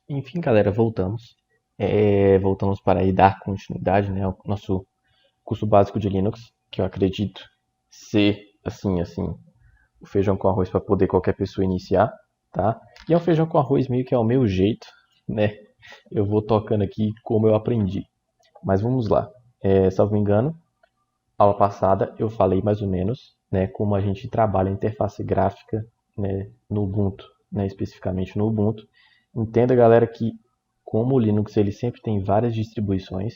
Enfim, galera, voltamos. Voltamos para aí dar continuidade, né, ao nosso curso básico de Linux, que eu acredito ser, assim, o feijão com arroz para poder qualquer pessoa iniciar, tá? E é um feijão com arroz meio que é o meu jeito, né? Eu vou tocando aqui como eu aprendi. Mas vamos lá. Salvo engano, aula passada eu falei mais ou menos, né, como a gente trabalha a interface gráfica, né, no Ubuntu, né, especificamente no Ubuntu. Entenda, galera, que como o Linux ele sempre tem várias distribuições,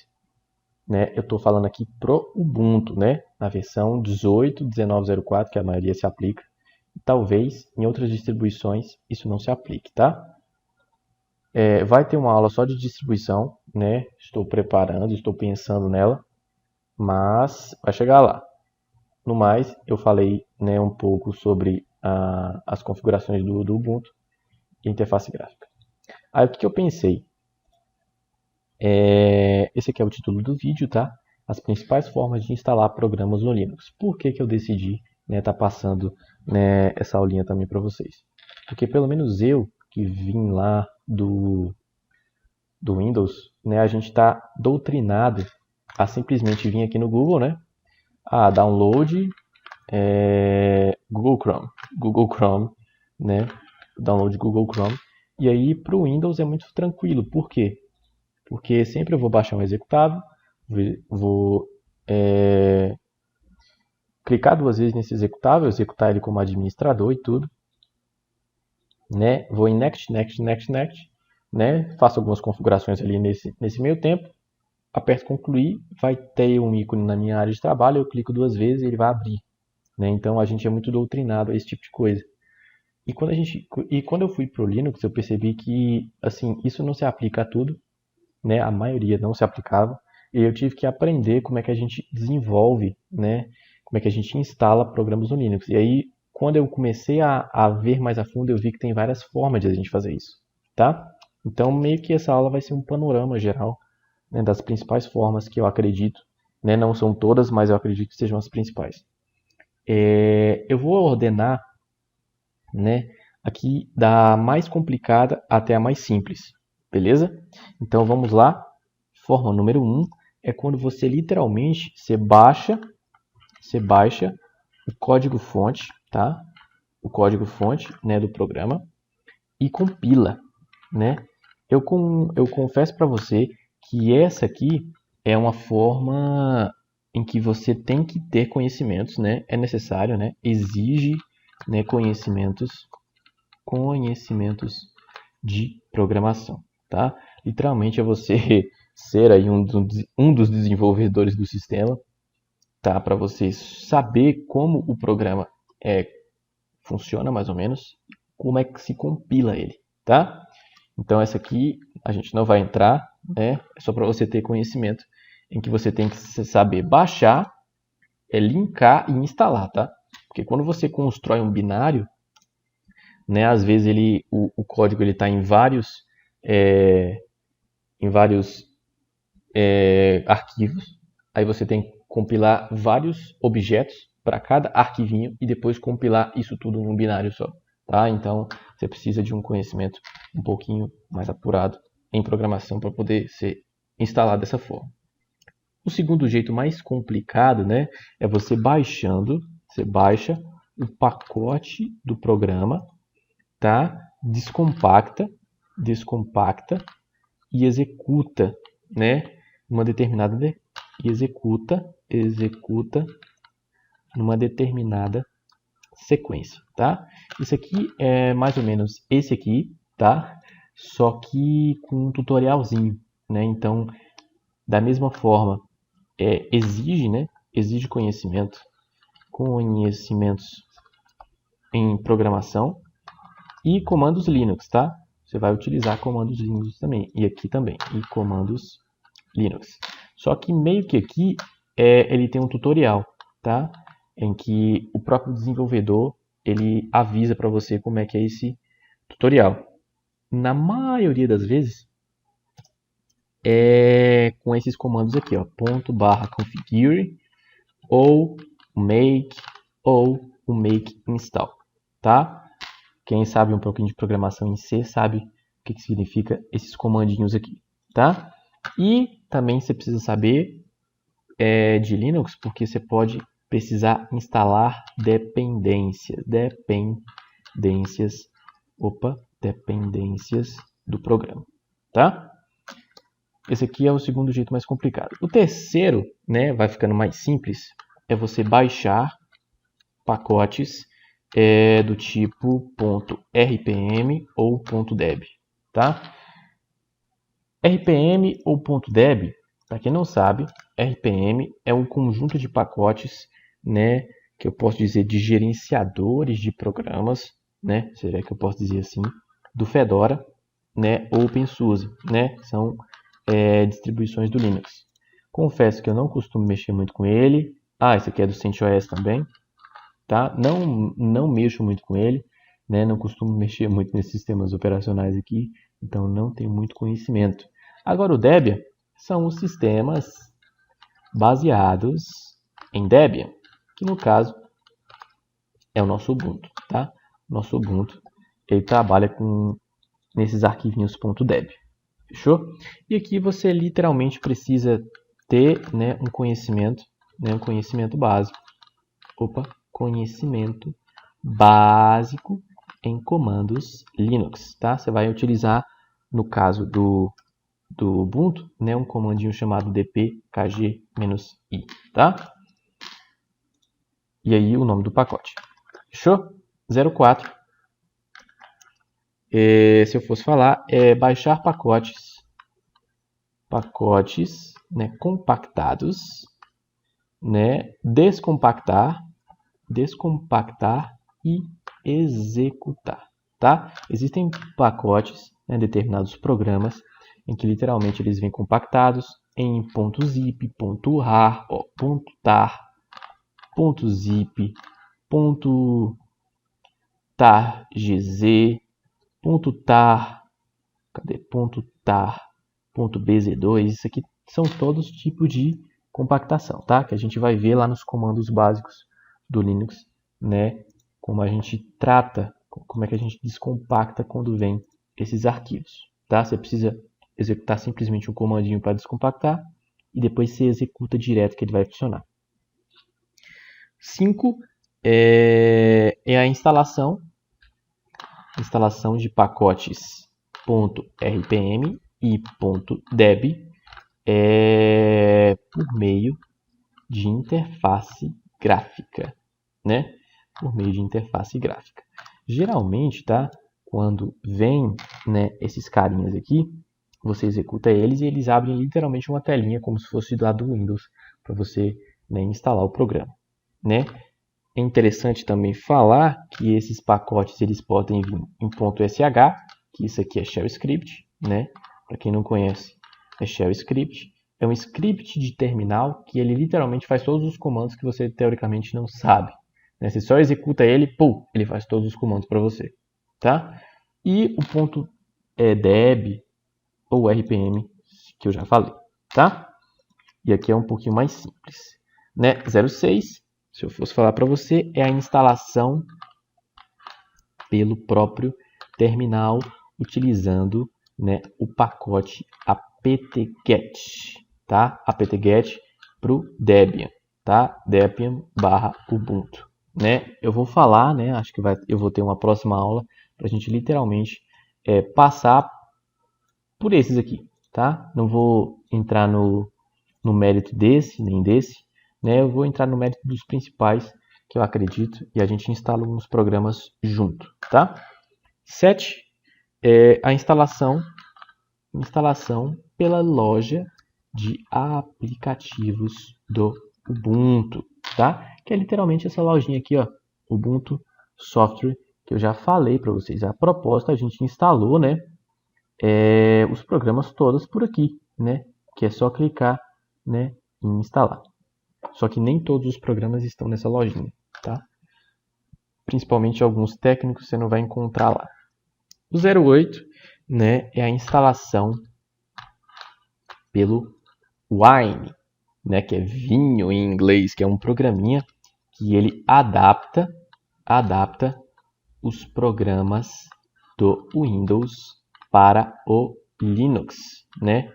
né, eu estou falando aqui pro Ubuntu, né, na versão 18.19.04, que a maioria se aplica. E talvez em outras distribuições isso não se aplique, tá? Vai ter uma aula só de distribuição, né? Estou preparando, estou pensando nela, mas vai chegar lá. No mais, eu falei, né, um pouco sobre as configurações do Ubuntu e interface gráfica. Aí o que eu pensei? Esse aqui é o título do vídeo, tá? As principais formas de instalar programas no Linux. Por que eu decidi tá passando, né, essa aulinha também para vocês? Porque pelo menos eu, que vim lá do Windows, né, a gente está doutrinado a simplesmente vir aqui no Google, né? Download Google Chrome, né? Download Google Chrome. E aí para o Windows é muito tranquilo. Por quê? Porque sempre eu vou baixar um executável, vou clicar duas vezes nesse executável, executar ele como administrador e tudo, né? Vou em Next, Next, Next, Next, né? Faço algumas configurações ali nesse meio tempo, aperto concluir, vai ter um ícone na minha área de trabalho, eu clico duas vezes e ele vai abrir, né? Então a gente é muito doutrinado a esse tipo de coisa. E quando eu fui para o Linux, eu percebi que assim isso não se aplica a tudo, né? A maioria não se aplicava. E eu tive que aprender como é que a gente desenvolve, né? Como é que a gente instala programas no Linux. E aí, quando eu comecei a ver mais a fundo, eu vi que tem várias formas de a gente fazer isso, tá? Então, meio que essa aula vai ser um panorama geral, né, das principais formas que eu acredito, né? Não são todas, mas eu acredito que sejam as principais. Eu vou ordenar, né, aqui da mais complicada até a mais simples, beleza? Então vamos lá. Forma número 1 é quando você literalmente você baixa o código-fonte, tá? O código-fonte, né, do programa e compila, né? Eu confesso para você que essa aqui é uma forma em que você tem que ter conhecimentos, né? É necessário, né? Exige, né, conhecimentos de programação, tá? Literalmente é você ser aí um dos desenvolvedores do sistema, tá? Para você saber como o programa funciona mais ou menos, como é que se compila ele, tá? Então essa aqui a gente não vai entrar, né? É só para você ter conhecimento em que você tem que saber baixar, linkar e instalar, tá? Porque quando você constrói um binário, né, às vezes o código ele está em vários arquivos. Aí você tem que compilar vários objetos para cada arquivinho e depois compilar isso tudo num binário só, tá? Então você precisa de um conhecimento um pouquinho mais apurado em programação para poder ser instalado dessa forma. O segundo jeito mais complicado, né, é você baixa o pacote do programa, tá? Descompacta e executa, né? Uma determinada e executa numa determinada sequência, tá? Isso aqui é mais ou menos esse aqui, tá? Só que com um tutorialzinho, né? Então, da mesma forma, exige, né? Exige conhecimentos em programação e comandos Linux, tá? Você vai utilizar comandos Linux também, e aqui também, e comandos Linux. Só que meio que aqui ele tem um tutorial, tá? Em que o próprio desenvolvedor ele avisa para você como é que é esse tutorial. Na maioria das vezes é com esses comandos aqui, ó, ./configure ou make ou o make install, tá? Quem sabe um pouquinho de programação em C sabe que significa esses comandinhos aqui, tá? E também você precisa saber de Linux, porque você pode precisar instalar dependências do programa, tá? Esse aqui é o segundo jeito mais complicado. O terceiro, né, vai ficando mais simples, é você baixar pacotes do tipo .rpm ou .deb, tá? RPM ou .deb, para quem não sabe, RPM é um conjunto de pacotes, né, que eu posso dizer de gerenciadores de programas, né, seria que eu posso dizer assim, do Fedora, né, ou OpenSUSE, né, são distribuições do Linux. Confesso que eu não costumo mexer muito com ele. Esse aqui é do CentOS também, tá? Não mexo muito com ele, né? Não costumo mexer muito nesses sistemas operacionais aqui, então não tenho muito conhecimento. Agora o Debian são os sistemas baseados em Debian, que no caso é o nosso Ubuntu, tá? Nosso Ubuntu, ele trabalha com nesses arquivinhos .deb, fechou? E aqui você literalmente precisa ter, né, um conhecimento básico. Conhecimento básico em comandos Linux, tá? Você vai utilizar, no caso do Ubuntu, né, um comandinho chamado dp-kg-i, tá? E aí o nome do pacote. Fechou? 04. Se eu fosse falar, baixar pacotes, né, compactados, né, descompactar e executar, tá? Existem pacotes, né, determinados programas em que literalmente eles vêm compactados em .zip, .rar, .tar, .zip, .targz, .tar, .bz2, isso aqui são todos tipos de compactação, tá? Que a gente vai ver lá nos comandos básicos do Linux, né? Como a gente trata, como é que a gente descompacta quando vem esses arquivos, tá? Você precisa executar simplesmente um comandinho para descompactar e depois você executa direto que ele vai funcionar. 5 é a instalação de pacotes .rpm e .deb por meio de interface gráfica, né? Por meio de interface gráfica. Geralmente, tá? Quando vem, né, esses carinhas aqui, você executa eles e eles abrem literalmente uma telinha como se fosse lá do Windows para você, né, instalar o programa, né? É interessante também falar que esses pacotes eles podem vir em .sh, que isso aqui é shell script, né? Para quem não conhece, é shell script. É um script de terminal que ele literalmente faz todos os comandos que você teoricamente não sabe, né? Você só executa ele, ele faz todos os comandos para você, tá? E o .deb ou RPM que eu já falei, tá? E aqui é um pouquinho mais simples, né? 06. Se eu fosse falar para você, é a instalação pelo próprio terminal utilizando, né, o pacote apt-get, tá? apt-get para o Debian, tá? Debian/Ubuntu, né? Eu vou falar, né? Acho que eu vou ter uma próxima aula para a gente literalmente passar por esses aqui, tá? Não vou entrar no mérito desse nem desse, né? Eu vou entrar no mérito dos principais que eu acredito e a gente instala alguns programas junto, tá? 7 é a instalação pela loja de aplicativos do Ubuntu, tá? Que é literalmente essa lojinha aqui, ó, Ubuntu Software, que eu já falei para vocês. A proposta a gente instalou, né? Os programas todos por aqui, né? Que é só clicar, né, em instalar. Só que nem todos os programas estão nessa lojinha, tá? Principalmente alguns técnicos você não vai encontrar lá. O 08, né, é a instalação pelo Wine, né, que é vinho em inglês, que é um programinha que ele adapta os programas do Windows para o Linux, né?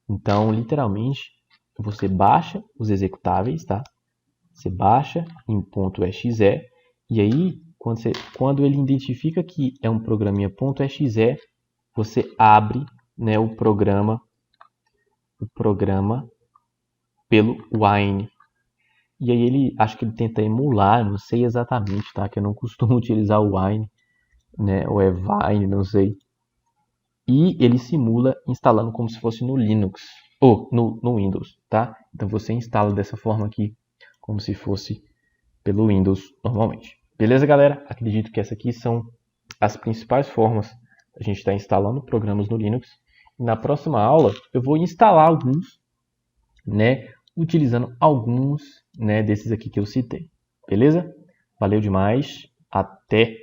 Então, literalmente, você baixa os executáveis, tá? Você baixa em .exe e aí, quando ele identifica que é um programinha .exe, você abre, né, o programa pelo Wine. E aí ele, acho que ele tenta emular, não sei exatamente, tá? Que eu não costumo utilizar o Wine, né? Ou é Vine, não sei. E ele simula instalando como se fosse no Linux ou no Windows, tá? Então você instala dessa forma aqui, como se fosse pelo Windows normalmente. Beleza, galera? Acredito que essas aqui são as principais formas da gente estar instalando programas no Linux. Na próxima aula eu vou instalar alguns, né? Utilizando alguns, né, desses aqui que eu citei. Beleza? Valeu demais. Até!